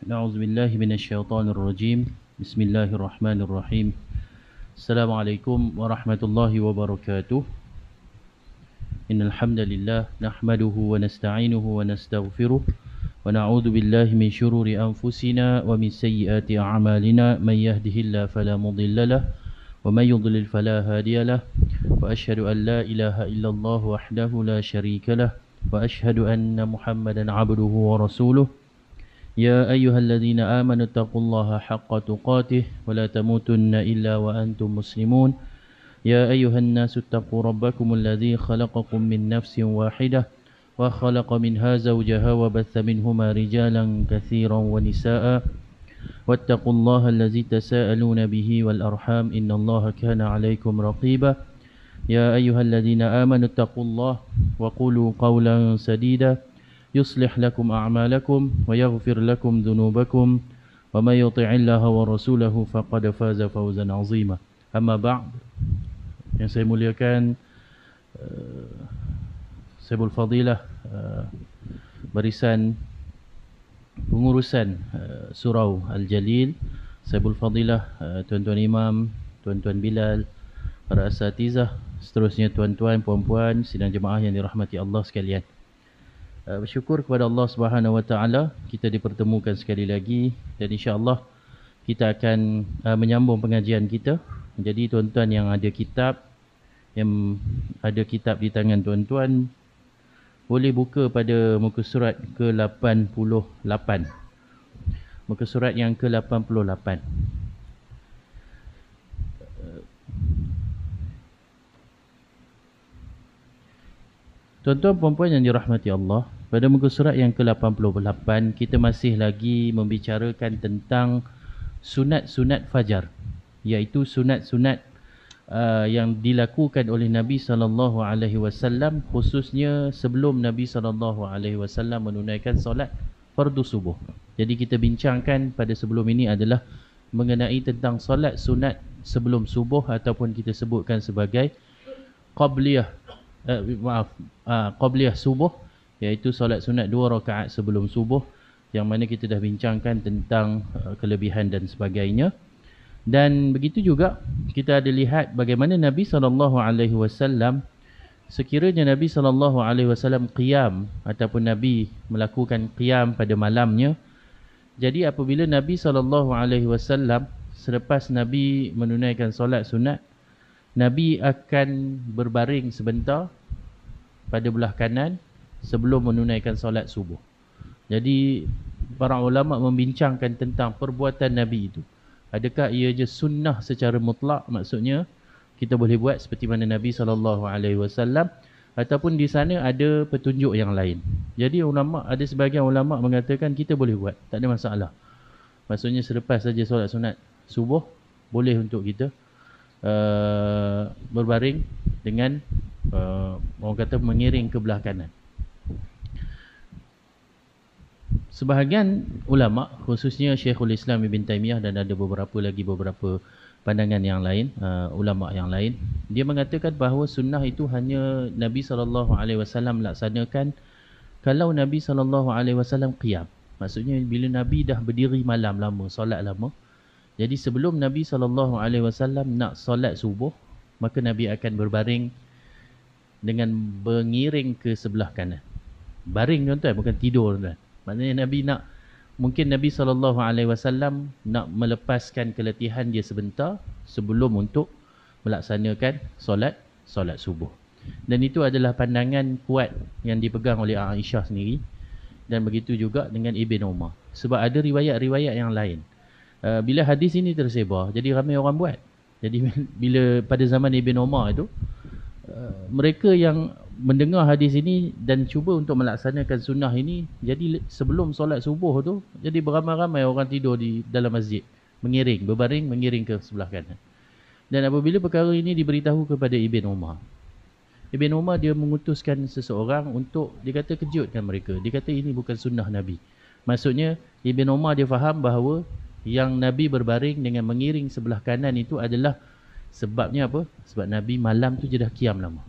أعوذ بالله من الشيطان الرجيم. بسم الله الرحمن الرحيم. السلام عليكم ورحمة الله وبركاته. إن الحمد لله نحمده ونستعينه ونستغفره ونعوذ بالله من شرور أنفسنا ومن سيئات أعمالنا. من يهده الله فلا مضل له ومن يضلل فلا هادي له وأشهد أن لا إله إلا الله وحده لا شريك له وأشهد أن محمدا عبده ورسوله. يا أيها الذين آمنوا اتقوا الله حق تقاته ولا تموتن إلا وأنتم مسلمون. يا أيها الناس اتقوا ربكم الذي خلقكم من نفس واحدة وخلق منها زوجها وبث منهما رجالا كثيرا ونساء واتقوا الله الذي تساءلون به والأرحام إن الله كان عليكم رقيبا. يا أيها الذين آمنوا اتقوا الله وقولوا قولا سديدا يصلح لكم أعمالكم ويغفر لكم ذنوبكم ومن يطع الله ورسوله فقد فاز فوزا عظيما. أما بعد, yang saya muliakan, Saibul Fadilah, barisan pengurusan Surau Al-Jalil, Saibul Fadilah, tuan-tuan imam, tuan-tuan Bilal, para asatizah, seterusnya tuan-tuan, puan-puan, sidang jemaah yang dirahmati Allah sekalian. Bersyukur kepada Allah Subhanahu Wa Taala kita dipertemukan sekali lagi, dan insya-Allah kita akan menyambung pengajian kita. Jadi tuan-tuan yang ada kitab di tangan tuan-tuan, boleh buka pada muka surat ke-88. Muka surat yang ke-88. Tuan-tuan puan-puan yang dirahmati Allah, pada muka surat yang ke-88 kita masih lagi membicarakan tentang sunat-sunat fajar, iaitu sunat-sunat yang dilakukan oleh Nabi SAW, khususnya sebelum Nabi SAW menunaikan solat fardu subuh. Jadi kita bincangkan pada sebelum ini adalah mengenai tentang solat sunat sebelum subuh, ataupun kita sebutkan sebagai qabliyah subuh, iaitu solat sunat 2 rakaat sebelum subuh, yang mana kita dah bincangkan tentang kelebihan dan sebagainya. Dan begitu juga kita ada lihat bagaimana Nabi SAW, sekiranya Nabi SAW qiyam ataupun Nabi melakukan qiyam pada malamnya, jadi apabila Nabi SAW selepas Nabi menunaikan solat sunat, Nabi akan berbaring sebentar pada belah kanan sebelum menunaikan solat subuh. Jadi para ulama membincangkan tentang perbuatan Nabi itu. Adakah ia je sunnah secara mutlak, maksudnya kita boleh buat seperti mana Nabi SAW, ataupun di sana ada petunjuk yang lain. Jadi ada sebahagian ulama mengatakan kita boleh buat, tak ada masalah. Maksudnya selepas saja solat sunat subuh, boleh untuk kita berbaring dengan orang kata mengiring ke belah kanan. Sebahagian ulama, khususnya Syekhul Islam Ibn Taymiyah, dan ada beberapa pandangan yang lain, ulama yang lain, dia mengatakan bahawa sunnah itu hanya Nabi SAW laksanakan kalau Nabi SAW qiyam. Maksudnya bila Nabi dah berdiri malam lama, solat lama, jadi sebelum Nabi SAW nak solat subuh, maka Nabi akan berbaring dengan mengiring ke sebelah kanan. Baring tuan-tuan, bukan tidur tuan-tuan. Maknanya mungkin Nabi SAW nak melepaskan keletihan dia sebentar sebelum untuk melaksanakan solat subuh. Dan itu adalah pandangan kuat yang dipegang oleh Aisyah sendiri, dan begitu juga dengan Ibn Umar. Sebab ada riwayat-riwayat yang lain. Bila hadis ini tersebar, jadi ramai orang buat. Jadi bila pada zaman Ibn Umar itu, mereka yang mendengar hadis ini dan cuba untuk melaksanakan sunnah ini, jadi sebelum solat subuh tu, jadi beramai-ramai orang tidur di dalam masjid, berbaring mengiring ke sebelah kanan. Dan apabila perkara ini diberitahu kepada Ibn Umar, dia mengutuskan seseorang untuk, dia kata, kejutkan mereka. Dia kata ini bukan sunnah Nabi. Maksudnya Ibn Umar dia faham bahawa yang Nabi berbaring dengan mengiring sebelah kanan itu adalah sebabnya apa? Sebab Nabi malam tu je dah qiyam lama.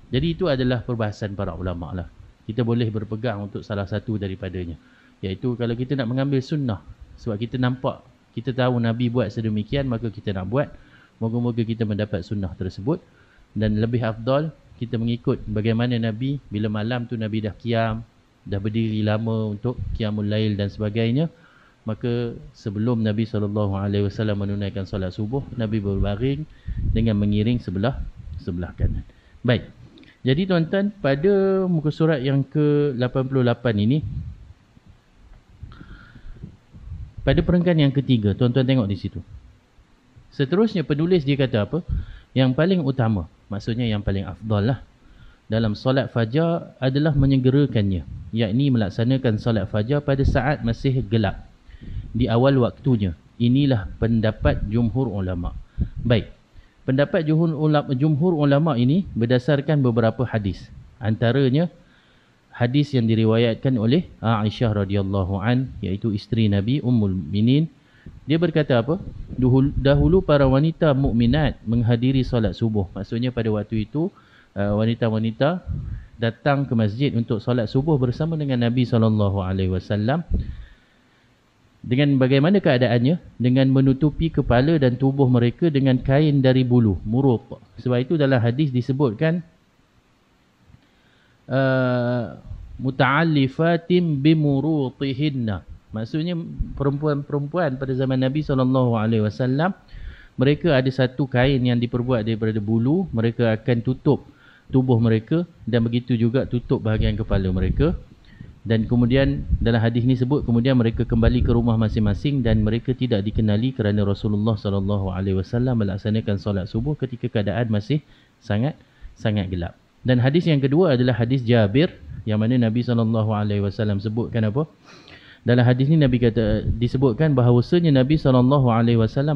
Jadi itu adalah perbahasan para ulama lah. Kita boleh berpegang untuk salah satu daripadanya. iaitu kalau kita nak mengambil sunnah, sebab kita nampak, kita tahu Nabi buat sedemikian, maka kita nak buat. Moga-moga kita mendapat sunnah tersebut. Dan lebih afdal kita mengikut bagaimana Nabi, bila malam tu Nabi dah qiyam, dah berdiri lama untuk qiyamul lail dan sebagainya, maka sebelum Nabi SAW menunaikan solat subuh, Nabi berbaring dengan mengiring sebelah kanan. Baik, jadi tuan-tuan, pada muka surat yang ke-88 ini, pada perenggan yang ketiga, tuan-tuan tengok di situ. Seterusnya penulis dia kata apa? Yang paling utama, maksudnya yang paling afdal lah, dalam solat fajar adalah menyegerakannya, yakni melaksanakan solat fajar pada saat masih gelap, di awal waktunya. Inilah pendapat jumhur ulama. Baik, pendapat jumhur ulama ini berdasarkan beberapa hadis. Antaranya hadis yang diriwayatkan oleh Aisyah radhiyallahu an, iaitu isteri Nabi Ummul Mukminin. Dia berkata apa? Dahulu para wanita mukminat menghadiri solat subuh. Maksudnya pada waktu itu wanita-wanita datang ke masjid untuk solat subuh bersama dengan Nabi SAW. Dengan bagaimana keadaannya? Dengan menutupi kepala dan tubuh mereka dengan kain dari bulu, muruq. Sebab itu dalam hadis disebutkan muta'allifatim bimurutihinna. Maksudnya perempuan-perempuan pada zaman Nabi SAW, mereka ada satu kain yang diperbuat daripada bulu. Mereka akan tutup tubuh mereka dan begitu juga tutup bahagian kepala mereka. Dan kemudian dalam hadis ini sebut, kemudian mereka kembali ke rumah masing-masing dan mereka tidak dikenali kerana Rasulullah SAW melaksanakan solat subuh ketika keadaan masih sangat gelap. Dan hadis yang kedua adalah hadis Jabir, yang mana Nabi SAW sebutkan apa? Dalam hadis ini Nabi kata, disebutkan bahawasanya Nabi SAW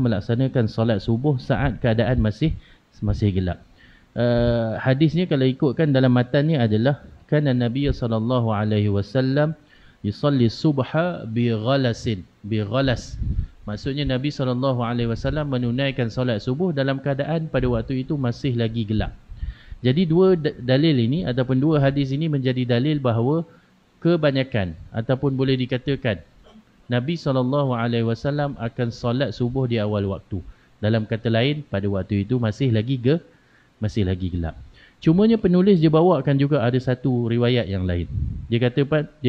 melaksanakan solat subuh saat keadaan masih gelap. Hadisnya kalau ikutkan dalam matannya adalah kana Nabi SAW yusalli subha bi ghalas. Maksudnya Nabi SAW menunaikan solat subuh dalam keadaan pada waktu itu masih lagi gelap. Jadi dua dalil ini ataupun dua hadis ini menjadi dalil bahawa kebanyakan ataupun boleh dikatakan Nabi SAW akan solat subuh di awal waktu. Dalam kata lain, pada waktu itu masih lagi gelap. Cumanya penulis dia bawakan juga ada satu riwayat yang lain. Dia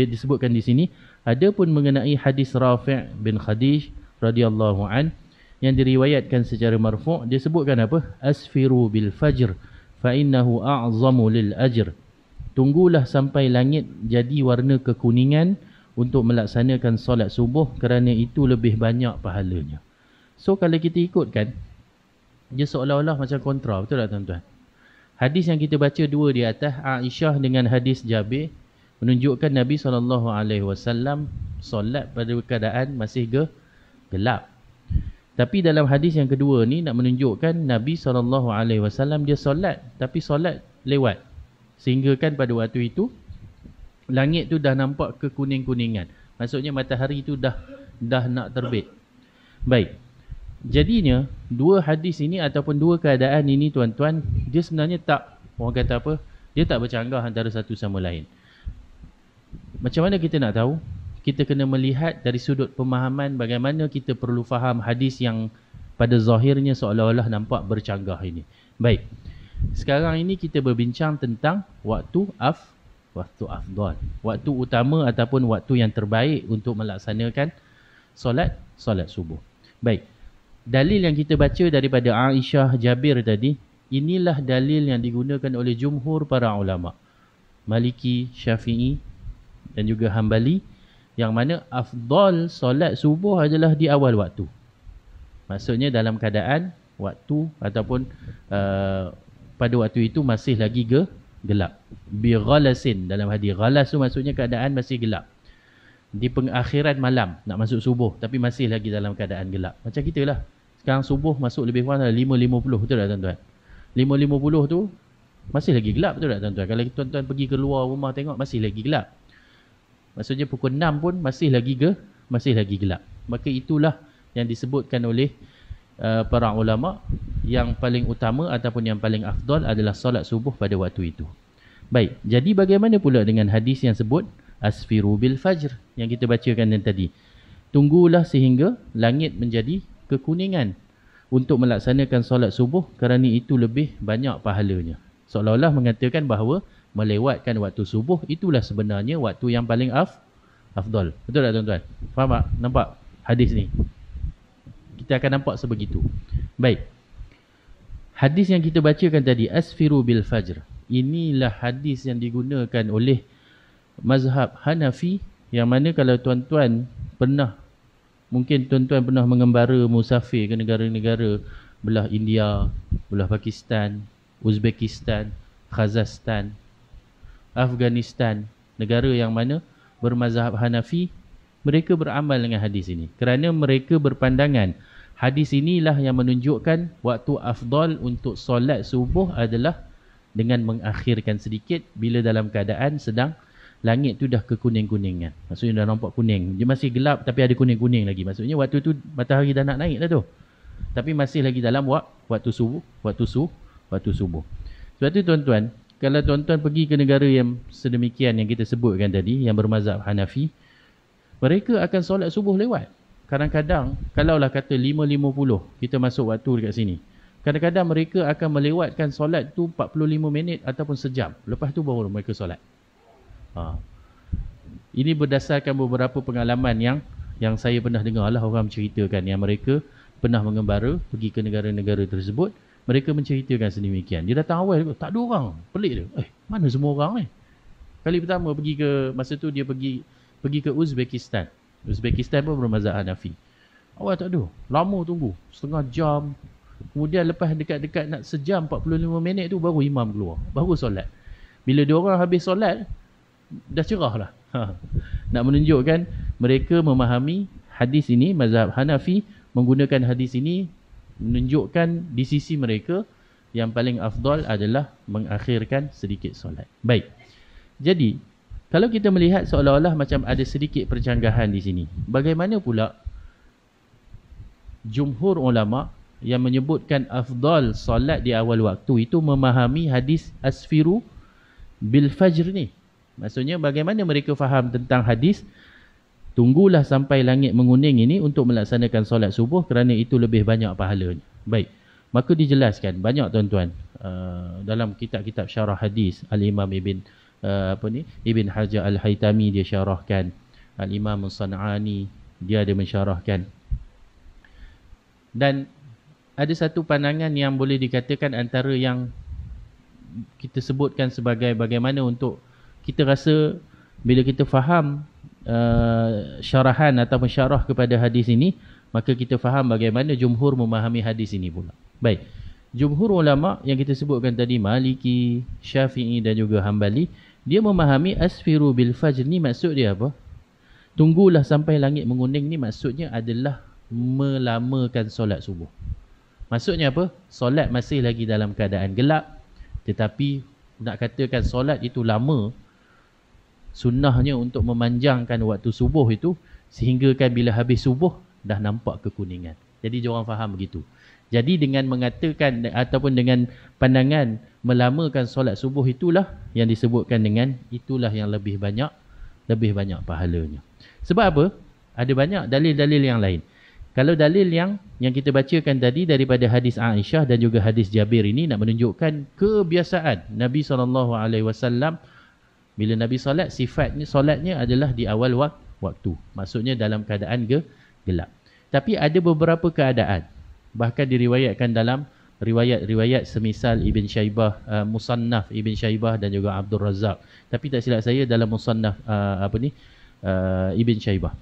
disebutkan di sini, adapun mengenai hadis Rafi' bin Khadij radhiyallahu an yang diriwayatkan secara marfu', dia sebutkan apa? Asfiru bil fajr fa innahu a'zamu lil ajr. Tunggulah sampai langit jadi warna kekuningan untuk melaksanakan solat subuh kerana itu lebih banyak pahalanya. So kalau kita ikutkan, dia seolah-olah macam kontra, betul tak tuan-tuan? Hadis yang kita baca dua di atas, Aisyah dengan hadis Jabir, menunjukkan Nabi SAW solat pada keadaan masih gelap. Tapi dalam hadis yang kedua ni nak menunjukkan Nabi SAW dia solat, tapi solat lewat. Sehingga kan pada waktu itu langit tu dah nampak kekuning-kuningan. Maksudnya matahari tu dah nak terbit. Baik. Jadinya dua hadis ini ataupun dua keadaan ini tuan-tuan, dia sebenarnya tak, orang kata apa? Dia tak bercanggah antara satu sama lain. Macam mana kita nak tahu? Kita kena melihat dari sudut pemahaman bagaimana kita perlu faham hadis yang pada zahirnya seolah-olah nampak bercanggah ini. Baik. Sekarang ini kita berbincang tentang waktu afdal, waktu utama ataupun waktu yang terbaik untuk melaksanakan solat subuh. Baik. Dalil yang kita baca daripada Aisyah Jabir tadi, inilah dalil yang digunakan oleh jumhur para ulama, Maliki, Syafi'i dan juga Hambali, yang mana afdal solat subuh adalah di awal waktu. Maksudnya dalam keadaan waktu ataupun pada waktu itu masih lagi gelap. Bi ghalasin, dalam hadis ghalas tu maksudnya keadaan masih gelap. Di pengakhiran malam nak masuk subuh tapi masih lagi dalam keadaan gelap. Macam kita lah. Sekarang subuh masuk lebih kurang 5.50, betul tak tuan-tuan? 5.50 tu masih lagi gelap, betul tak tuan-tuan? Kalau tuan-tuan pergi keluar rumah tengok masih lagi gelap. Maksudnya pukul 6 pun masih lagi gelap. Maka itulah yang disebutkan oleh para ulama, yang paling utama ataupun yang paling afdal adalah solat subuh pada waktu itu. Baik, jadi bagaimana pula dengan hadis yang sebut asfiru bil fajr yang kita bacakan tadi. Tunggulah sehingga langit menjadi kekuningan untuk melaksanakan solat subuh kerana itu lebih banyak pahalanya. Seolah-olah mengatakan bahawa melewatkan waktu subuh itulah sebenarnya waktu yang paling afdal. Betul tak tuan-tuan? Faham tak? Nampak hadis ni? Kita akan nampak sebegitu. Baik. Hadis yang kita bacakan tadi, asfiru bil fajr. Inilah hadis yang digunakan oleh mazhab Hanafi, yang mana kalau tuan-tuan pernah, mungkin tuan-tuan pernah mengembara musafir ke negara-negara belah India, belah Pakistan, Uzbekistan, Kazakhstan, Afghanistan, negara yang mana bermazhab Hanafi, mereka beramal dengan hadis ini. Kerana mereka berpandangan hadis inilah yang menunjukkan waktu afdal untuk solat subuh adalah dengan mengakhirkan sedikit bila dalam keadaan sedang langit tu dah kekuning-kuningan. Maksudnya dah nampak kuning. Dia masih gelap tapi ada kuning-kuning lagi. Maksudnya waktu tu matahari dah nak naik dah tu. Tapi masih lagi dalam waktu subuh. Sebab tu tuan-tuan, kalau tuan-tuan pergi ke negara yang sedemikian yang kita sebutkan tadi, yang bermazhab Hanafi, mereka akan solat subuh lewat. Kadang-kadang, kalaulah kata 5.50 kita masuk waktu dekat sini, kadang-kadang mereka akan melewatkan solat tu 45 minit ataupun sejam. Lepas tu baru mereka solat. Ini berdasarkan beberapa pengalaman yang saya pernah dengar lah orang menceritakan, yang mereka pernah mengembara pergi ke negara-negara tersebut. Mereka menceritakan sedemikian. Dia datang awal, tak ada orang. Pelik dia. Mana semua orang ni? Kali pertama pergi ke, masa tu dia pergi ke Uzbekistan. Uzbekistan pun bermazhab Hanafi. Awal tak ada. Lama tunggu. Setengah jam. Kemudian lepas dekat-dekat nak sejam 45 minit tu baru imam keluar. Baru solat. Bila diorang habis solat, dah cerah lah. Nak menunjukkan mereka memahami hadis ini, mazhab Hanafi menggunakan hadis ini menunjukkan di sisi mereka yang paling afdal adalah mengakhirkan sedikit solat. Baik. Jadi, kalau kita melihat seolah-olah macam ada sedikit percanggahan di sini. Bagaimana pula jumhur ulama yang menyebutkan afdal solat di awal waktu itu memahami hadis asfiru bil fajr ni? Maksudnya bagaimana mereka faham tentang hadis tunggulah sampai langit menguning ini untuk melaksanakan solat subuh kerana itu lebih banyak pahalanya. Baik. Maka dijelaskan banyak tuan-tuan dalam kitab-kitab syarah hadis. Al-Imam Ibn Hajar Al-Haytami dia syarahkan. Al-Imam San'ani dia ada mensyarahkan. Dan ada satu pandangan yang boleh dikatakan antara yang kita sebutkan sebagai bagaimana untuk kita rasa bila kita faham syarahan atau syarah kepada hadis ini, maka kita faham bagaimana jumhur memahami hadis ini pula. Baik. Jumhur ulama yang kita sebutkan tadi, Maliki, Syafi'i dan juga Hambali, dia memahami asfiru bil fajr ni maksud dia apa? Tunggulah sampai langit menguning ni maksudnya adalah melamakan solat subuh. Maksudnya apa? Solat masih lagi dalam keadaan gelap, tetapi nak katakan solat itu lama, sunnahnya untuk memanjangkan waktu subuh itu sehinggakan bila habis subuh dah nampak kekuningan. Jadi diorang faham begitu. Jadi dengan mengatakan ataupun dengan pandangan melamakan solat subuh itulah yang disebutkan dengan itulah yang lebih banyak pahalanya. Sebab apa? Ada banyak dalil-dalil yang lain. Kalau dalil yang kita bacakan tadi daripada hadis Aisyah dan juga hadis Jabir ini nak menunjukkan kebiasaan Nabi SAW bila Nabi solat, sifatnya solatnya adalah di awal waktu. Maksudnya dalam keadaan gelap. Tapi ada beberapa keadaan, bahkan diriwayatkan dalam riwayat-riwayat semisal Ibn Shaybah, Musannaf Ibn Shaybah dan juga Abdul Razak. Tapi tak silap saya dalam Musannaf Ibn Shaybah.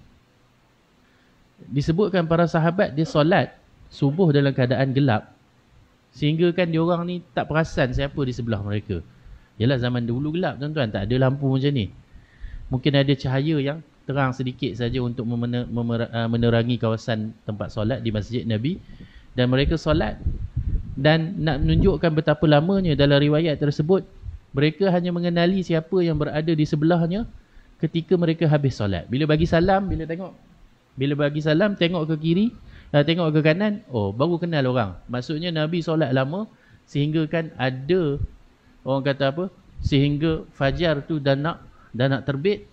Disebutkan para sahabat dia solat subuh dalam keadaan gelap sehingga kan diorang ni tak perasan siapa di sebelah mereka. Yalah zaman dulu gelap tuan-tuan, tak ada lampu macam ni. Mungkin ada cahaya yang terang sedikit saja untuk menerangi kawasan tempat solat di Masjid Nabi. Dan mereka solat dan nak menunjukkan betapa lamanya dalam riwayat tersebut, mereka hanya mengenali siapa yang berada di sebelahnya ketika mereka habis solat. Bila bagi salam tengok ke kiri, tengok ke kanan, baru kenal orang. Maksudnya Nabi solat lama sehingga kan ada orang kata apa? Sehingga fajar tu dah nak terbit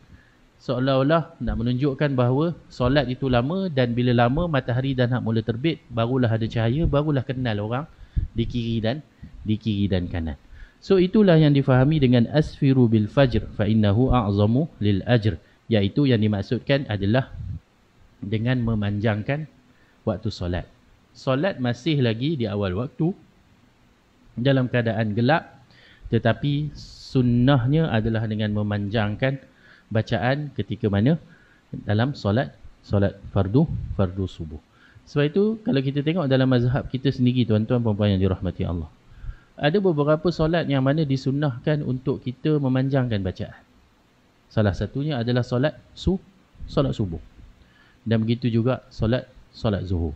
seolah-olah nak menunjukkan bahawa solat itu lama, dan bila lama matahari dah nak mula terbit, barulah ada cahaya, barulah kenal orang di kiri dan kanan. So itulah yang difahami dengan asfiru bil fajr fa innahu a'zamu lil ajr, iaitu yang dimaksudkan adalah dengan memanjangkan waktu solat. Solat masih lagi di awal waktu dalam keadaan gelap, tetapi sunnahnya adalah dengan memanjangkan bacaan ketika mana dalam solat fardu subuh. Sebab itu kalau kita tengok dalam mazhab kita sendiri, tuan-tuan puan-puan yang dirahmati Allah, ada beberapa solat yang mana disunnahkan untuk kita memanjangkan bacaan. Salah satunya adalah solat subuh. Dan begitu juga solat zuhur.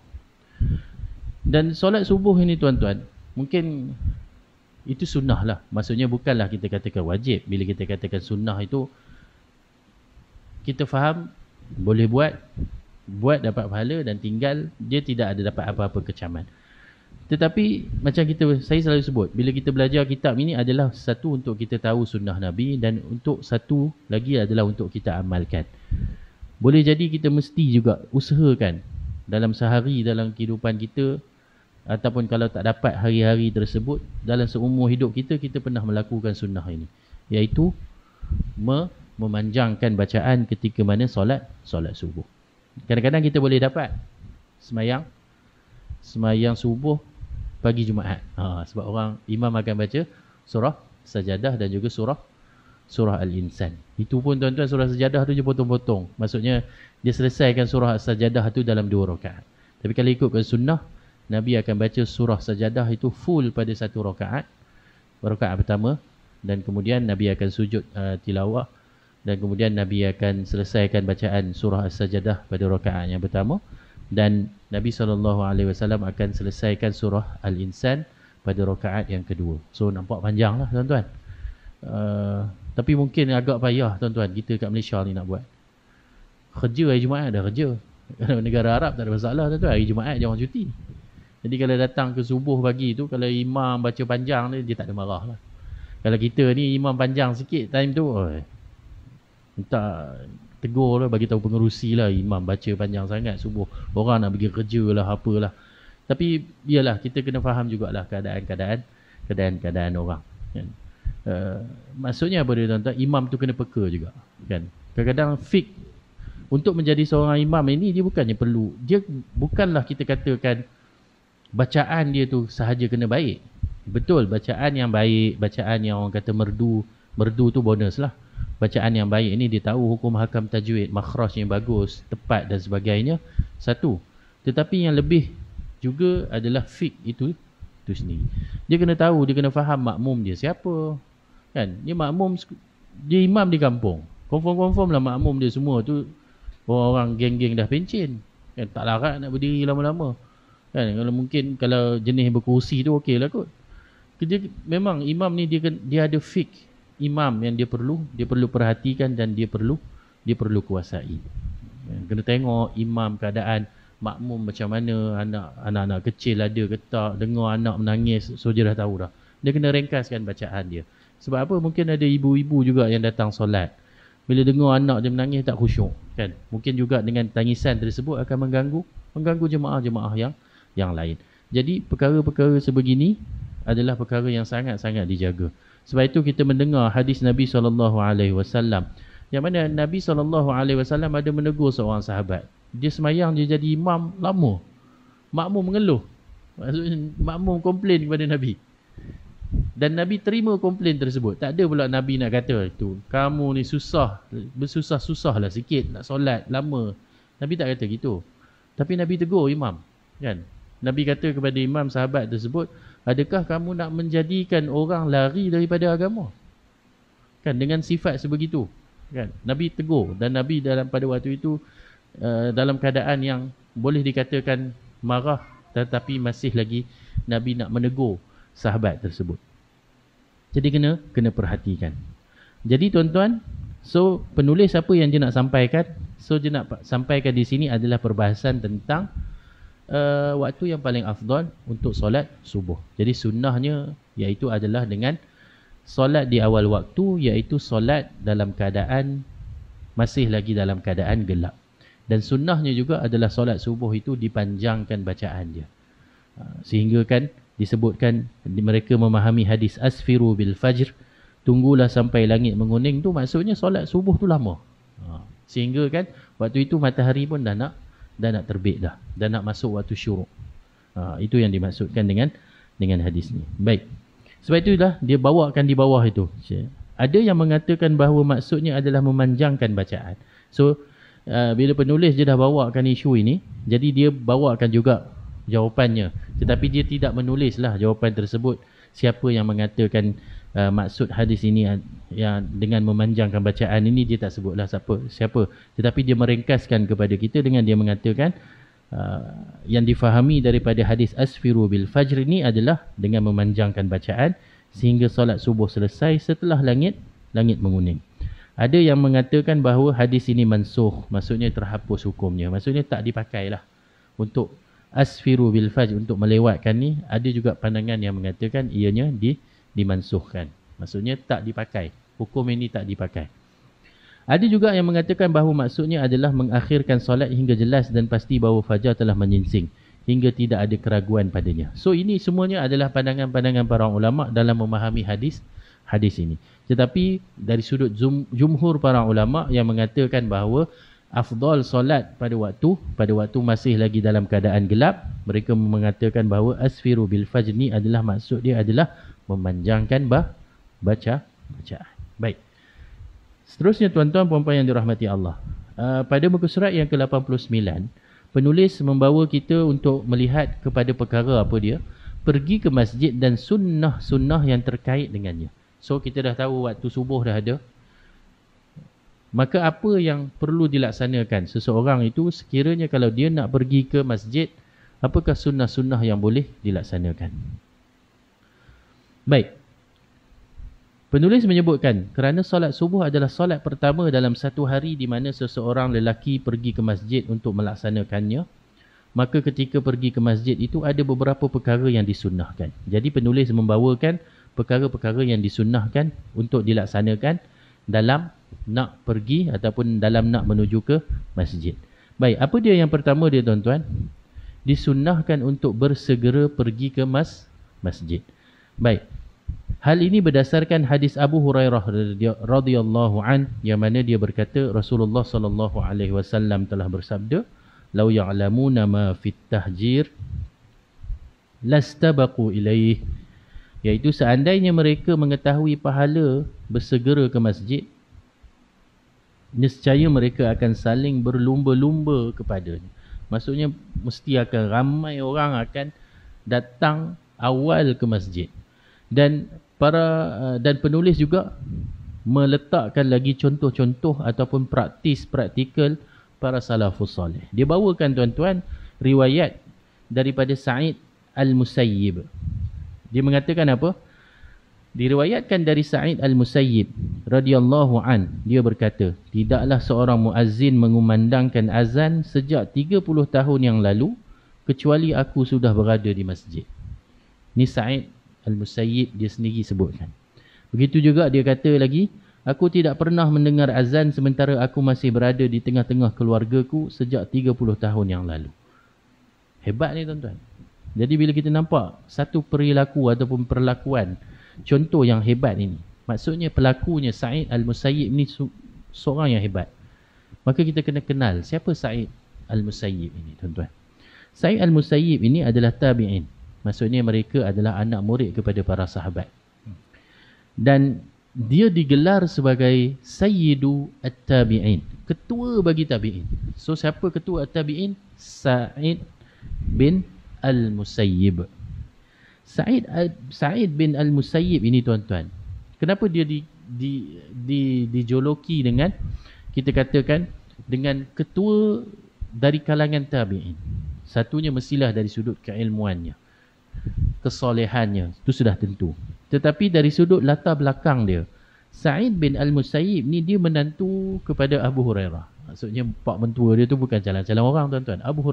Dan solat subuh ini, tuan-tuan, mungkin itu sunnah lah. Maksudnya bukanlah kita katakan wajib. Bila kita katakan sunnah itu, kita faham boleh buat dapat pahala, dan tinggal dia tidak ada dapat apa-apa kecaman. Tetapi macam saya selalu sebut, bila kita belajar kitab ini adalah satu untuk kita tahu sunnah Nabi, dan untuk satu lagi adalah untuk kita amalkan. Boleh jadi kita mesti juga usahakan dalam sehari, dalam kehidupan kita, ataupun kalau tak dapat hari-hari tersebut, dalam seumur hidup kita pernah melakukan sunnah ini, iaitu memanjangkan bacaan ketika mana solat subuh. Kadang-kadang kita boleh dapat semayang subuh pagi Jumaat. Sebab imam akan baca surah Sajadah dan juga surah Al-Insan. Itu pun, tuan-tuan, surah Sajadah tu je potong-potong. Maksudnya dia selesaikan surah Sajadah tu dalam 2 rakaat. Tapi kalau ikutkan sunnah, Nabi akan baca surah Sajadah itu full pada 1 rakaat. Rakaat pertama, dan kemudian Nabi akan sujud tilawah, dan kemudian Nabi akan selesaikan bacaan surah As-Sajadah pada rakaat yang pertama, dan Nabi SAW akan selesaikan surah Al-Insan pada rakaat yang kedua. So nampak panjang lah, tuan-tuan. Tapi mungkin agak payah, tuan-tuan, kita kat Malaysia ni nak buat. Kerja hari Jumaat dah kerja. Kalau negara Arab tak ada masalah, tuan-tuan. Hari Jumaat je orang cuti. Jadi kalau datang ke subuh pagi tu, kalau imam baca panjang dia tak ada marah lah. Kalau kita ni imam panjang sikit time tu, minta tegur lah, bagi tahu pengerusi lah, imam baca panjang sangat subuh, orang nak pergi kerja lah, apalah. Tapi biarlah, kita kena faham jugalah keadaan orang, kan? Maksudnya apa dia, tuan-tuan? Imam tu kena peka juga, kan? Kadang-kadang fik untuk menjadi seorang imam ini, dia bukanlah kita katakan bacaan dia tu sahaja kena baik. Betul, bacaan yang baik, bacaan yang orang kata merdu tu bonus lah. Bacaan yang baik ini dia tahu hukum hakam tajwid, makhraj yang bagus, tepat dan sebagainya, satu. Tetapi yang lebih juga adalah fiqh itu sendiri. Dia kena tahu, dia kena faham makmum dia siapa, kan? Dia makmum, dia imam di kampung, confirm lah makmum dia semua tu orang geng-geng dah pencen, kan? Tak larat nak berdiri lama-lama, kan? Kalau jenis berkursi tu okey lah kot. Memang imam ni dia ada fiqh imam yang dia perlu perhatikan, dan dia perlu kuasai. Kena tengok imam keadaan makmum macam mana, anak-anak kecil ada ke tak, dengar anak menangis, so dia dah tahu dah. Dia kena ringkaskan bacaan dia. Sebab apa? Mungkin ada ibu-ibu juga yang datang solat, bila dengar anak dia menangis tak khusyuk, kan? Mungkin juga dengan tangisan tersebut akan mengganggu jemaah-jemaah yang lain. Jadi perkara-perkara sebegini adalah perkara yang sangat-sangat dijaga. Sebab itu kita mendengar hadis Nabi SAW, yang mana Nabi SAW ada menegur seorang sahabat. Dia semayang, dia jadi imam lama, makmum mengeluh. Maksudnya makmum komplain kepada Nabi, dan Nabi terima komplain tersebut. Tak ada pula Nabi nak kata itu, kamu ni bersusah-susah lah sikit nak solat lama. Nabi tak kata gitu. Tapi Nabi tegur imam, kan? Nabi kata kepada imam sahabat tersebut, adakah kamu nak menjadikan orang lari daripada agama? Kan, dengan sifat sebegitu, kan? Nabi tegur, dan Nabi pada waktu itu dalam keadaan yang boleh dikatakan marah, tetapi masih lagi Nabi nak menegur sahabat tersebut. Jadi kena perhatikan. Jadi tuan-tuan, so penulis apa yang dia nak sampaikan? So dia nak sampaikan di sini adalah perbahasan tentang waktu yang paling afdal untuk solat subuh. Jadi sunnahnya iaitu adalah dengan solat di awal waktu, iaitu solat dalam keadaan masih lagi dalam keadaan gelap. Dan sunnahnya juga adalah solat subuh itu dipanjangkan bacaan dia. Sehingga kan disebutkan mereka memahami hadis asfiru bil fajr, tunggulah sampai langit menguning tu maksudnya solat subuh tu lama. Sehingga kan waktu itu matahari pun dah nak terbit dah. Dah nak masuk waktu syuruk. Itu yang dimaksudkan dengan hadis ni. Baik. Sebab itulah dia bawakan di bawah itu. Ada yang mengatakan bahawa maksudnya adalah memanjangkan bacaan. So bila penulis dia dah bawakan isu ini, jadi dia bawakan juga jawapannya. Tetapi dia tidak menulislah jawapan tersebut. Siapa yang mengatakan maksud hadis ini yang dengan memanjangkan bacaan ini, dia tak sebutlah siapa. Tetapi dia meringkaskan kepada kita dengan dia mengatakan yang difahami daripada hadis asfiru bil fajr ini adalah dengan memanjangkan bacaan sehingga solat subuh selesai setelah langit menguning. Ada yang mengatakan bahawa hadis ini mansukh, maksudnya terhapus hukumnya. Maksudnya tak dipakailah untuk asfiru bil fajr, untuk melewatkan ni. Ada juga pandangan yang mengatakan ianya dimansukhkan. Maksudnya tak dipakai. Hukum ini tak dipakai. Ada juga yang mengatakan bahawa maksudnya adalah mengakhirkan solat hingga jelas dan pasti bahawa fajar telah menyingsing, hingga tidak ada keraguan padanya. So ini semuanya adalah pandangan-pandangan para ulama dalam memahami hadis ini. Tetapi dari sudut jumhur para ulama yang mengatakan bahawa afdal solat pada waktu masih lagi dalam keadaan gelap, mereka mengatakan bahawa asfiru bil fajr ni adalah maksud dia adalah memanjangkan bacaan. Baik. Seterusnya tuan-tuan puan-puan yang dirahmati Allah. Pada muka surat yang ke-89, penulis membawa kita untuk melihat kepada perkara apa dia? Pergi ke masjid dan sunnah-sunnah yang terkait dengannya. So kita dah tahu waktu subuh dah ada. Maka apa yang perlu dilaksanakan seseorang itu sekiranya kalau dia nak pergi ke masjid, apakah sunnah-sunnah yang boleh dilaksanakan? Baik. Penulis menyebutkan kerana solat subuh adalah solat pertama dalam satu hari di mana seseorang lelaki pergi ke masjid untuk melaksanakannya, maka ketika pergi ke masjid itu ada beberapa perkara yang disunnahkan. Jadi penulis membawakan perkara-perkara yang disunnahkan untuk dilaksanakan dalam nak pergi ataupun dalam nak menuju ke masjid. Baik, apa dia yang pertama dia tuan-tuan? Disunnahkan untuk bersegera pergi ke masjid. Baik. Hal ini berdasarkan hadis Abu Hurairah radhiyallahu an yang mana dia berkata Rasulullah sallallahu alaihi wasallam telah bersabda, "Lau ya'lamuna ma fit tahjir lastabaqu ilaih." Iaitu seandainya mereka mengetahui pahala bersegera ke masjid, nescaya mereka akan saling berlumba-lumba kepadanya. Maksudnya mesti akan ramai orang akan datang awal ke masjid. Dan penulis juga meletakkan lagi contoh-contoh ataupun praktikal para salafus salih. Dia bawakan tuan-tuan riwayat daripada Sa'id Al-Musayyib. Dia mengatakan apa? Diriwayatkan dari Sa'id Al-Musayyib radhiyallahu an, dia berkata, tidaklah seorang muazzin mengumandangkan azan sejak 30 tahun yang lalu kecuali aku sudah berada di masjid. Ni Sa'id Al-Musayyib dia sendiri sebutkan. Begitu juga dia kata lagi, aku tidak pernah mendengar azan sementara aku masih berada di tengah-tengah keluargaku sejak 30 tahun yang lalu. Hebat ni tuan-tuan. Jadi bila kita nampak satu perilaku ataupun perlakuan, contoh yang hebat ini, maksudnya pelakunya Sa'id Al-Musayyib ni seorang yang hebat. Maka kita kena kenal siapa Sa'id Al-Musayyib ini tuan-tuan. Sa'id Al-Musayyib ini adalah tabi'in. Maksudnya mereka adalah anak murid kepada para sahabat. Dan dia digelar sebagai Sayyidu At-Tabi'in, ketua bagi tabi'in. So siapa ketua At-Tabi'in? Sa'id bin Al-Musayyib. Sa'id bin Al-Musayyib ini tuan-tuan, kenapa dia dijoloki dengan, kita katakan, dengan ketua dari kalangan tabi'in? Satunya mestilah dari sudut keilmuannya, kesolehannya, itu sudah tentu. Tetapi dari sudut latar belakang dia, Sa'id bin Al-Musayyib ni dia menantu kepada Abu Hurairah. Maksudnya pak mentua dia tu bukan jalan-jalan orang tuan-tuan. Abu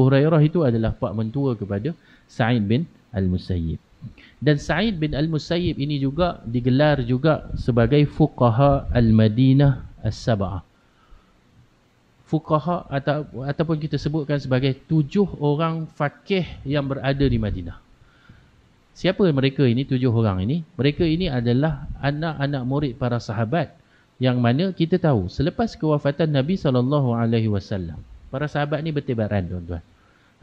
Hurairah itu adalah pak mentua kepada Sa'id bin Al-Musayyib. Dan Sa'id bin Al-Musayyib ini juga digelar juga sebagai fuqaha Al-Madinah as-sab'ah. Fuqaha ataupun kita sebutkan sebagai 7 orang faqih yang berada di Madinah. Siapa mereka ini, 7 orang ini? Mereka ini adalah anak-anak murid para sahabat yang mana kita tahu selepas kewafatan Nabi SAW, para sahabat ni bertebaran tuan-tuan.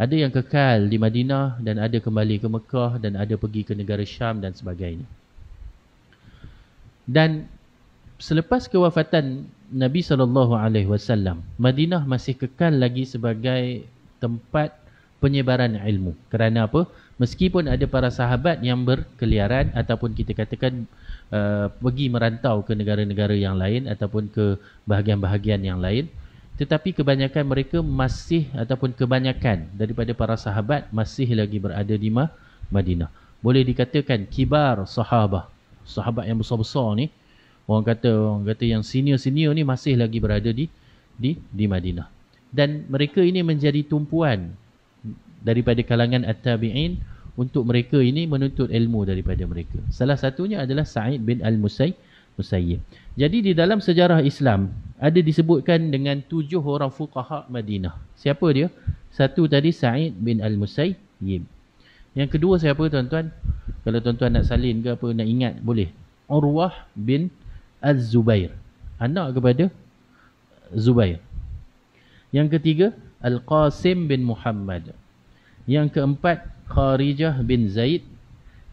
Ada yang kekal di Madinah dan ada kembali ke Mekah dan ada pergi ke negara Syam dan sebagainya. Dan selepas kewafatan Nabi SAW, Madinah masih kekal lagi sebagai tempat penyebaran ilmu. Kerana apa? Meskipun ada para sahabat yang berkeliaran ataupun kita katakan pergi merantau ke negara-negara yang lain ataupun ke bahagian-bahagian yang lain, tetapi kebanyakan mereka masih ataupun kebanyakan daripada para sahabat masih lagi berada di Madinah. Boleh dikatakan kibar sahabat yang besar-besar ni, orang kata yang senior-senior ni masih lagi berada di Madinah. Dan mereka ini menjadi tumpuan daripada kalangan at-tabi'in untuk mereka ini menuntut ilmu daripada mereka. Salah satunya adalah Sa'id bin al-Musayyib. Jadi di dalam sejarah Islam ada disebutkan dengan 7 orang fuqaha Madinah. Siapa dia? Satu tadi Sa'id bin al-Musayyib. Yang kedua siapa tuan-tuan? Kalau tuan-tuan nak salin ke apa, nak ingat boleh. Urwah bin Az-Zubair, anak kepada Zubair. Yang ketiga Al-Qasim bin Muhammad. Yang keempat Kharijah bin Zaid.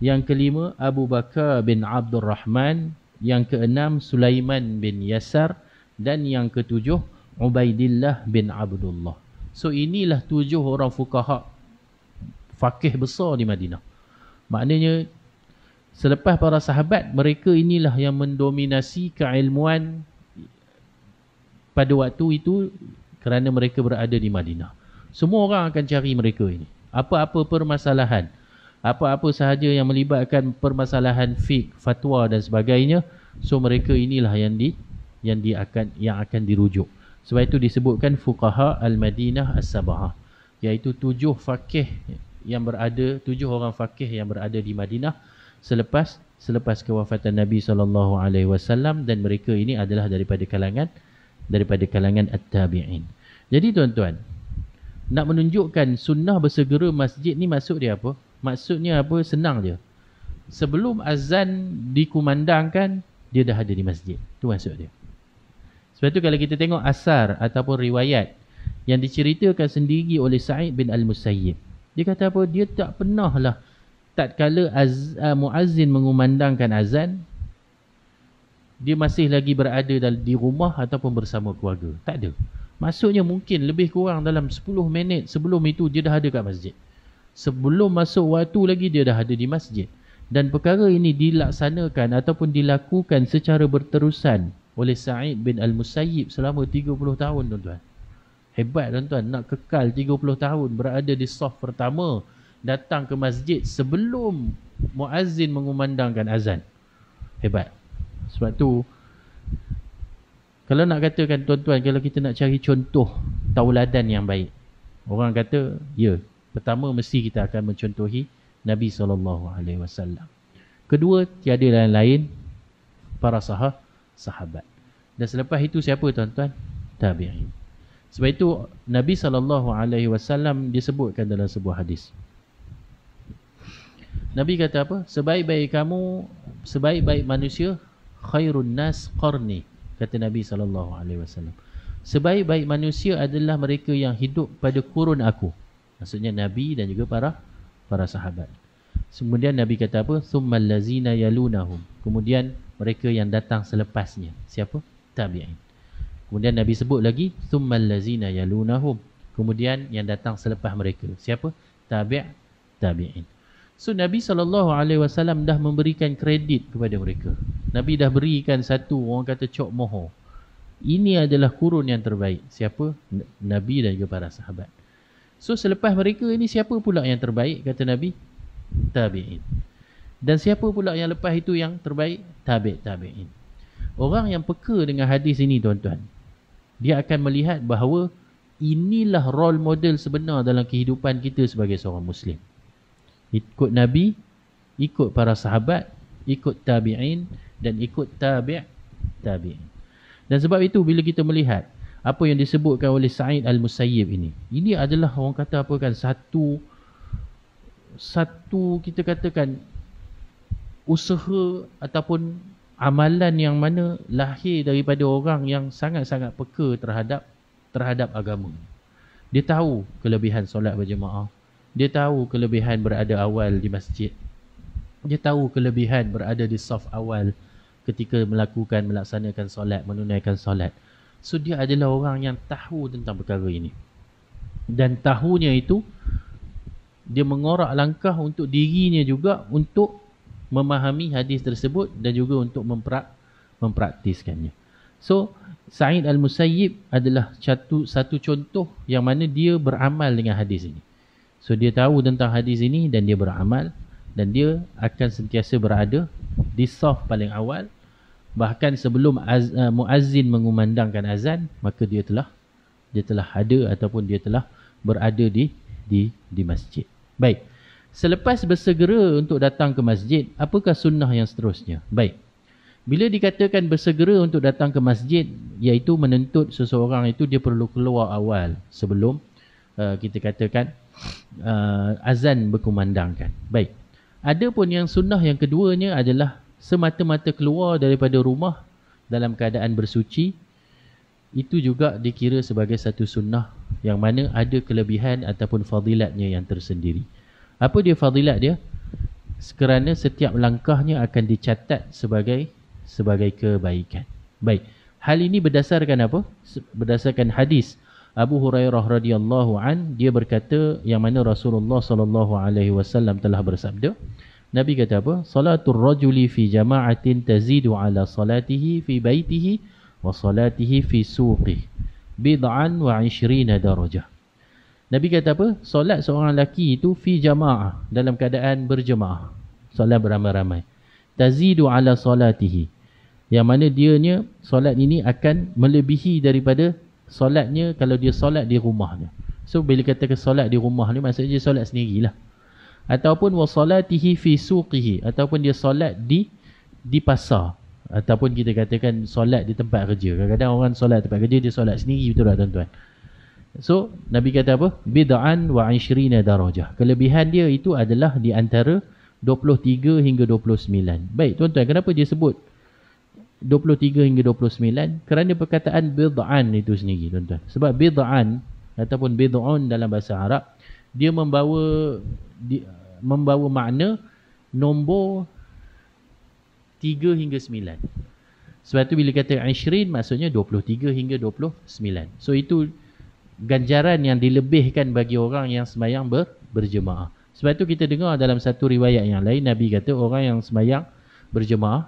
Yang kelima Abu Bakar bin Abdul Rahman. Yang keenam Sulaiman bin Yasar. Dan yang ketujuh Ubaidillah bin Abdullah. So inilah 7 orang fuqaha faqih besar di Madinah. Maknanya selepas para sahabat, mereka inilah yang mendominasi keilmuan pada waktu itu kerana mereka berada di Madinah. Semua orang akan cari mereka ini. Apa-apa permasalahan, apa-apa sahaja yang melibatkan permasalahan fiqh, fatwa dan sebagainya, so mereka inilah yang akan dirujuk. Sebab itu disebutkan fuqaha al-Madinah as-sab'ah, iaitu 7 orang faqih yang berada di Madinah selepas kewafatan Nabi SAW, dan mereka ini adalah daripada kalangan at-tabi'in. Jadi tuan-tuan, nak menunjukkan sunnah bersegera masjid ni maksud dia apa? Maksudnya apa? Senang je. Sebelum azan dikumandangkan, dia dah ada di masjid. Itu maksud dia. Sebab tu kalau kita tengok asar ataupun riwayat yang diceritakan sendiri oleh Sa'id bin al-Musayyib, dia kata apa? Dia tak pernah lah tatkala muazzin mengumandangkan azan, dia masih lagi berada di rumah ataupun bersama keluarga. Tak ada. Maksudnya mungkin lebih kurang dalam 10 minit sebelum itu dia dah ada kat masjid. Sebelum masuk waktu lagi dia dah ada di masjid. Dan perkara ini dilaksanakan ataupun dilakukan secara berterusan oleh Sa'id bin al-Musayyib selama 30 tahun tuan-tuan. Hebat tuan-tuan, nak kekal 30 tahun berada di saf pertama, datang ke masjid sebelum muazzin mengumandangkan azan. Hebat. Sebab tu kalau nak katakan tuan-tuan, kalau kita nak cari contoh tauladan yang baik, orang kata, ya, pertama mesti kita akan mencontohi Nabi SAW. Kedua, tiada lain-lain para sahabat. Dan selepas itu siapa tuan-tuan? Tabi'in. Sebab itu Nabi SAW disebutkan dalam sebuah hadis. Nabi kata apa? Sebaik-baik manusia, khairun nas qarni. Kata Nabi SAW. Sebaik-baik manusia adalah mereka yang hidup pada kurun aku. Maksudnya Nabi dan juga para sahabat. Kemudian Nabi kata apa? Thummal lazina yalunahum. Kemudian mereka yang datang selepasnya. Siapa? Tabi'in. Kemudian Nabi sebut lagi thummal lazina yalunahum. Kemudian yang datang selepas mereka. Siapa? Tabi'in. So Nabi SAW dah memberikan kredit kepada mereka. Nabi dah berikan satu, orang kata cok moho. Ini adalah kurun yang terbaik. Siapa? Nabi dan juga para sahabat. So selepas mereka ini siapa pula yang terbaik? Kata Nabi, tabi'in. Dan siapa pula yang lepas itu yang terbaik? Tabi'in. Orang yang peka dengan hadis ini tuan-tuan, dia akan melihat bahawa inilah role model sebenar dalam kehidupan kita sebagai seorang Muslim. Ikut Nabi, ikut para sahabat, ikut tabi'in dan ikut tabi'in. Dan sebab itu bila kita melihat apa yang disebutkan oleh Sa'id Al-Musayyib ini adalah orang kata apa kan, satu kita katakan usaha ataupun amalan yang mana lahir daripada orang yang sangat-sangat peka terhadap agama. Dia tahu kelebihan solat berjemaah. Dia tahu kelebihan berada awal di masjid. Dia tahu kelebihan berada di saf awal ketika melaksanakan solat, menunaikan solat. So dia adalah orang yang tahu tentang perkara ini. Dan tahunya itu, dia mengorak langkah untuk dirinya juga untuk memahami hadis tersebut dan juga untuk mempraktiskannya. So, Sa'id Al-Musayyib adalah satu contoh yang mana dia beramal dengan hadis ini. So, dia tahu tentang hadis ini dan dia beramal, dan dia akan sentiasa berada di saf paling awal. Bahkan sebelum muazzin mengumandangkan azan, maka dia telah ada ataupun dia telah berada di masjid. Baik. Selepas bersegera untuk datang ke masjid, apakah sunnah yang seterusnya? Baik. Bila dikatakan bersegera untuk datang ke masjid, iaitu menuntut seseorang itu dia perlu keluar awal sebelum kita katakan azan berkumandangkan. Baik. Adapun yang sunnah yang keduanya adalah semata-mata keluar daripada rumah dalam keadaan bersuci. Itu juga dikira sebagai satu sunnah yang mana ada kelebihan ataupun fadilatnya yang tersendiri. Apa dia fadilat dia? Kerana setiap langkahnya akan dicatat sebagai kebaikan. Baik. Hal ini berdasarkan apa? Berdasarkan hadis Abu Hurairah radhiyallahu an, dia berkata yang mana Rasulullah sallallahu alaihi wasallam telah bersabda. Nabi kata apa? Salatul rajuli fi jama'atin tazidu ala salatihi fi baitihi wa salatihi fi suqihi bid'an wa 20 darajah. Nabi kata apa? Solat seorang lelaki itu fi jama'ah, dalam keadaan berjemaah. Solat beramai-ramai. Tazidu ala salatihi. Yang mana dianya solat ini akan melebihi daripada solatnya kalau dia solat di rumahnya. So bila katakan solat di rumah ni maksudnya dia solat sendirilah. Ataupun wa salatihi fi suqihi, ataupun dia solat di pasar, ataupun kita katakan solat di tempat kerja. Kadang-kadang orang solat tempat kerja dia solat sendiri, betul tak tuan-tuan? So, Nabi kata apa? Bid'an wa 20 darajah. Kelebihan dia itu adalah di antara 23 hingga 29. Baik, tuan-tuan, kenapa dia sebut 23 hingga 29? Kerana perkataan bid'an itu sendiri, tuan-tuan. Sebab bid'an ataupun bid'un dalam bahasa Arab, dia membawa makna nombor 3 hingga 9. Sebab tu bila kata 20 maksudnya 23 hingga 29. So itu ganjaran yang dilebihkan bagi orang yang sembahyang berjemaah. Sebab tu kita dengar dalam satu riwayat yang lain, Nabi kata orang yang sembahyang berjemaah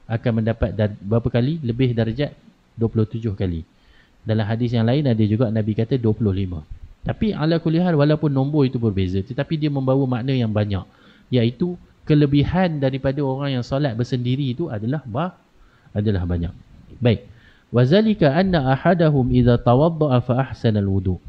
akan mendapat berapa kali? Lebih darjat 27 kali. Dalam hadis yang lain ada juga Nabi kata 25. Tapi ala kulli hal, walaupun nombor itu berbeza, tetapi dia membawa makna yang banyak, iaitu kelebihan daripada orang yang solat bersendiri itu adalah banyak. Baik. Wazalika anna ahadahum idza tawaddaa fa ahsana alwudu.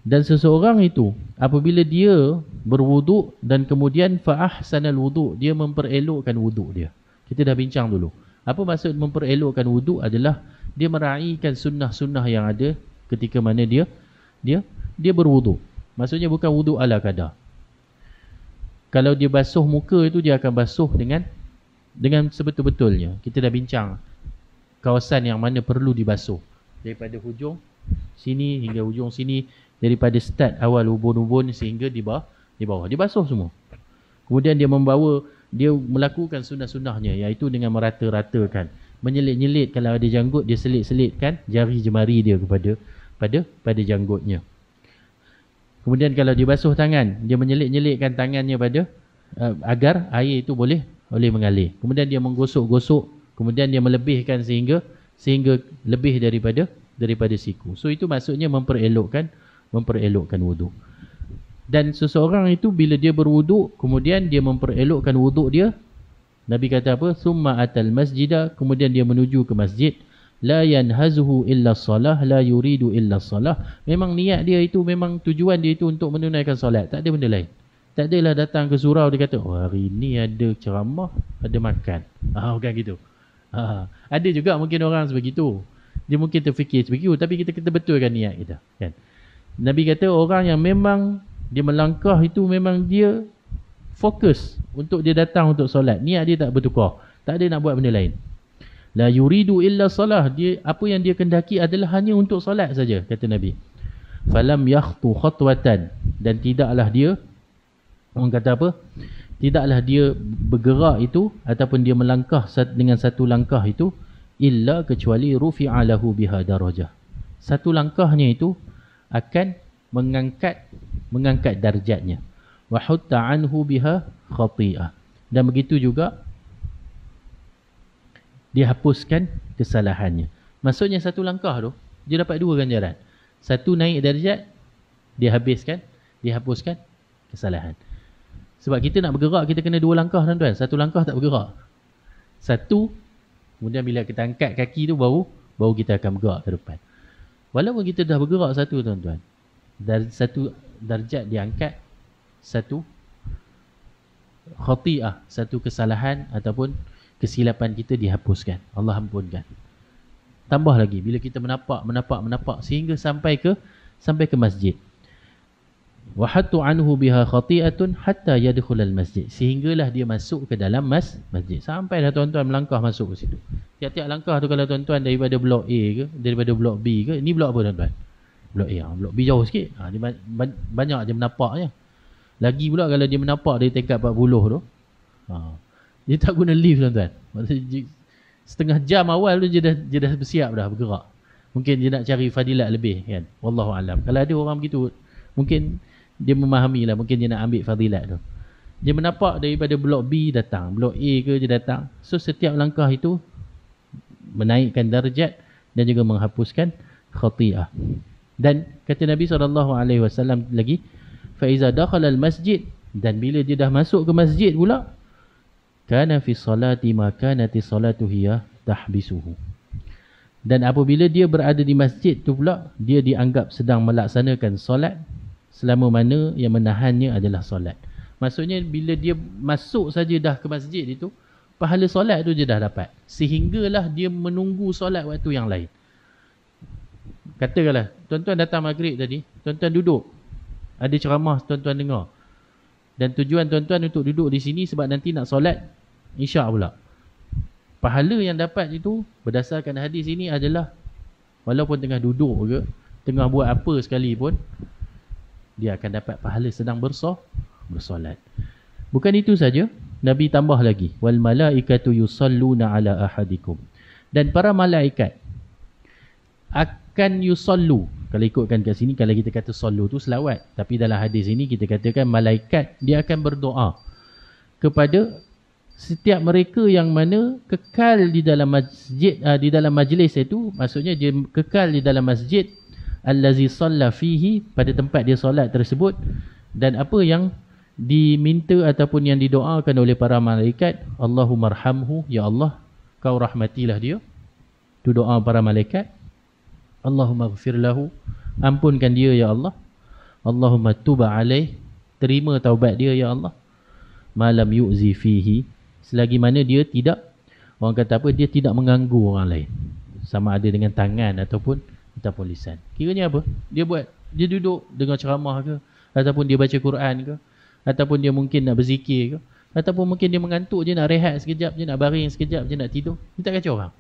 Dan seseorang itu apabila dia berwuduk dan kemudian fa ahsana alwudu, dia memperelokkan wuduk dia. Kita dah bincang dulu. Apa maksud memperelokkan wuduk? Adalah dia meraihkan sunnah-sunnah yang ada ketika mana dia berwuduk. Maksudnya bukan wuduk ala kadar. Kalau dia basuh muka itu, dia akan basuh dengan sebetul-betulnya. Kita dah bincang kawasan yang mana perlu dibasuh. Daripada hujung sini hingga hujung sini, daripada start awal ubun-ubun sehingga di bawah. Dia basuh semua. Kemudian dia melakukan sunnah-sunnahnya, iaitu dengan merata-ratakan. Menyelit-nyelit, kalau ada janggut, dia selit-selitkan jari jemari dia pada janggutnya. Kemudian kalau dia basuh tangan, dia menyelit-nyelitkan tangannya agar air itu boleh mengalir. Kemudian dia menggosok-gosok, kemudian dia melebihkan sehingga lebih daripada siku. So itu maksudnya memperelokkan wuduk. Dan seseorang itu bila dia berwuduk, kemudian dia memperelokkan wuduk dia, Nabi kata apa? Summa atal masjidah, kemudian dia menuju ke masjid. La yanhazuhu illa salah, la yuridu illa salah. Memang niat dia itu, memang tujuan dia itu untuk menunaikan solat. Tak ada benda lain. Tak adalah datang ke surau dia kata, oh hari ni ada ceramah, ada makan. Bukan gitu. Ada juga mungkin orang sebegitu. Dia mungkin terfikir, tapi kita betulkan niat kita, kan? Nabi kata orang yang memang dia melangkah itu memang dia fokus untuk dia datang untuk solat. Niat dia tak bertukar. Tak ada nak buat benda lain. La yuridu illa salah. Dia, apa yang dia kendaki adalah hanya untuk solat saja, kata Nabi. Falam yakhtu khatwatan. Dan tidaklah dia, orang kata apa? Tidaklah dia bergerak itu ataupun dia melangkah dengan satu langkah itu illa kecuali rufi'a lahu biha darajah. Satu langkahnya itu akan mengangkat darjatnya. Wa hutta anhu biha khati'ah. Dan begitu juga dihapuskan kesalahannya. Maksudnya satu langkah tu dia dapat dua ganjaran. Satu, naik darjat, dihapuskan kesalahan. Sebab kita nak bergerak, kita kena dua langkah, tuan-tuan. Satu langkah tak bergerak. Satu, kemudian bila kita angkat kaki tu baru kita akan bergerak ke depan. Walaupun kita dah bergerak satu, tuan-tuan, dari satu darjat diangkat, satu khati'ah, satu kesalahan ataupun kesilapan kita dihapuskan. Allah ampunkan. Tambah lagi bila kita menapak sehingga sampai ke masjid. Wa hattu anhu biha khati'atun hatta yadkhulal masjid. Sehinggalah dia masuk ke dalam masjid. Sampai dah tuan-tuan melangkah masuk ke situ. Tiap-tiap langkah tu kalau tuan-tuan daripada blok A ke, daripada blok B ke, ini blok apa tuan-tuan? Blok A. Blok B jauh sikit. Dia banyak je menapaknya. Lagi pula kalau dia menapak dari tingkat 40 tu, dia tak guna lift, tuan-tuan. Maksudnya setengah jam awal tu dia dah bersiap dah bergerak. Mungkin dia nak cari fadilat lebih, kan? Wallahu alam. Kalau ada orang begitu, mungkin dia memahami lah, mungkin dia nak ambil fadilat tu. Dia menapak daripada blok B datang, blok A ke dia datang. So setiap langkah itu menaikkan darjat dan juga menghapuskan khati'ah. Dan kata Nabi SAW lagi, fa iza dakhala al-masjid, dan bila dia dah masuk ke masjid pula, kana fi salati ma kanati salatu hiya tahbisuhu. Dan apabila dia berada di masjid tu pula, dia dianggap sedang melaksanakan solat selama mana yang menahannya adalah solat. Maksudnya bila dia masuk saja dah ke masjid itu, pahala solat tu dia dah dapat. Sehinggalah dia menunggu solat waktu yang lain. Katakanlah tuan-tuan datang maghrib tadi, tuan-tuan duduk, ada ceramah tuan-tuan dengar, dan tujuan tuan-tuan untuk duduk di sini sebab nanti nak solat Isyak pula. Pahala yang dapat itu berdasarkan hadis ini adalah walaupun tengah duduk ke, tengah buat apa sekalipun, dia akan dapat pahala sedang bersolat. Bukan itu saja, Nabi tambah lagi, wal malaikatu yusalluna ala ahadikum. Dan para malaikat akan yusallu. Kalau ikutkan kat sini, kalau kita kata sallu tu selawat, tapi dalam hadis ini kita katakan malaikat dia akan berdoa kepada setiap mereka yang mana kekal di dalam masjid, di dalam majlis itu, maksudnya dia kekal di dalam masjid allazi shalla fihi, pada tempat dia solat tersebut. Dan apa yang diminta ataupun yang didoakan oleh para malaikat, Allahumma arhamhu, ya Allah kau rahmatilah dia. Itu doa para malaikat. Allahumma ighfir lahu, ampunkan dia ya Allah. Allahumma tuba alaih, terima taubat dia ya Allah. Malam yu'zi fihi, selagi mana dia tidak, orang kata apa, dia tidak mengganggu orang lain, sama ada dengan tangan ataupun lisan. Kiranya apa? Dia duduk dengar ceramah ke, ataupun dia baca Quran ke, ataupun dia mungkin nak berzikir ke, ataupun mungkin dia mengantuk je, nak rehat sekejap je, nak baring sekejap je, nak tidur. Dia tak kacau orang.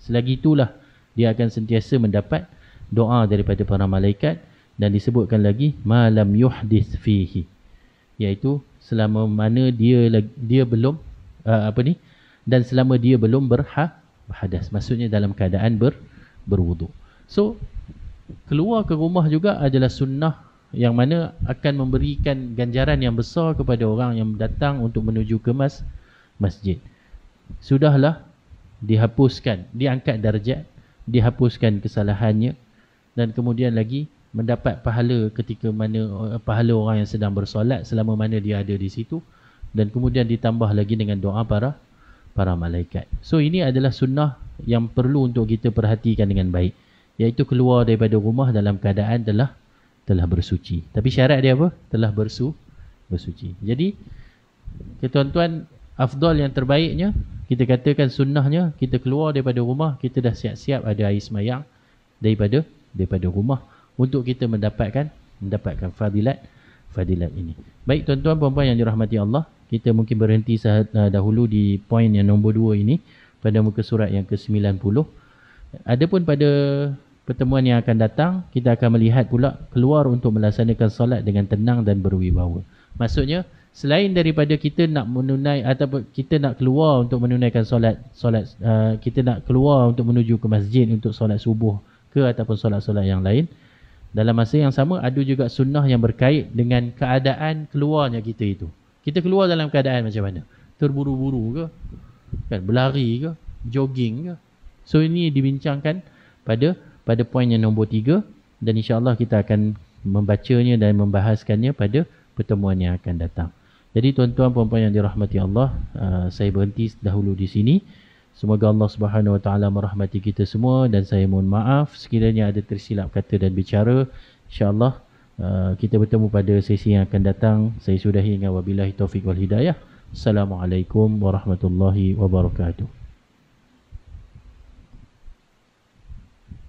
Selagi itulah dia akan sentiasa mendapat doa daripada para malaikat. Dan disebutkan lagi malam yuhdith fihi, iaitu selama mana dia belum dan selama dia belum berhadas, maksudnya dalam keadaan berwuduk. So keluar ke rumah juga adalah sunnah yang mana akan memberikan ganjaran yang besar kepada orang yang datang untuk menuju ke masjid. Sudahlah dihapuskan, diangkat darjat, dihapuskan kesalahannya, dan kemudian lagi mendapat pahala ketika mana pahala orang yang sedang bersolat selama mana dia ada di situ, dan kemudian ditambah lagi dengan doa para malaikat. So ini adalah sunnah yang perlu untuk kita perhatikan dengan baik, iaitu keluar daripada rumah dalam keadaan telah bersuci. Tapi syarat dia apa? Telah bersuci. Jadi tuan-tuan afdal yang terbaiknya, kita katakan sunnahnya, kita keluar daripada rumah, kita dah siap-siap ada air semayang daripada rumah untuk kita mendapatkan fadilat ini. Baik tuan-tuan puan-puan yang dirahmati Allah, kita mungkin berhenti dahulu di poin yang nombor 2 ini pada muka surat yang ke-90. Adapun pada pertemuan yang akan datang, kita akan melihat pula keluar untuk melaksanakan solat dengan tenang dan berwibawa. Maksudnya, selain daripada kita nak ataupun kita nak keluar untuk menunaikan solat, kita nak keluar untuk menuju ke masjid untuk solat subuh ke ataupun solat-solat yang lain, dalam masa yang sama ada juga sunnah yang berkait dengan keadaan keluarnya kita itu. Kita keluar dalam keadaan macam mana? Terburu-buru ke? Kan, berlari ke? Jogging ke? So ini dibincangkan pada poin yang nombor 3 dan insya-Allah kita akan membacanya dan membahaskannya pada pertemuan yang akan datang. Jadi tuan-tuan puan-puan yang dirahmati Allah, saya berhenti dahulu di sini. Semoga Allah Subhanahu Wa Taala merahmati kita semua dan saya mohon maaf sekiranya ada tersilap kata dan bicara. Insya-Allah kita bertemu pada sesi yang akan datang. Saya sudahi dengan wabillahi taufik wal hidayah. Assalamualaikum warahmatullahi wabarakatuh.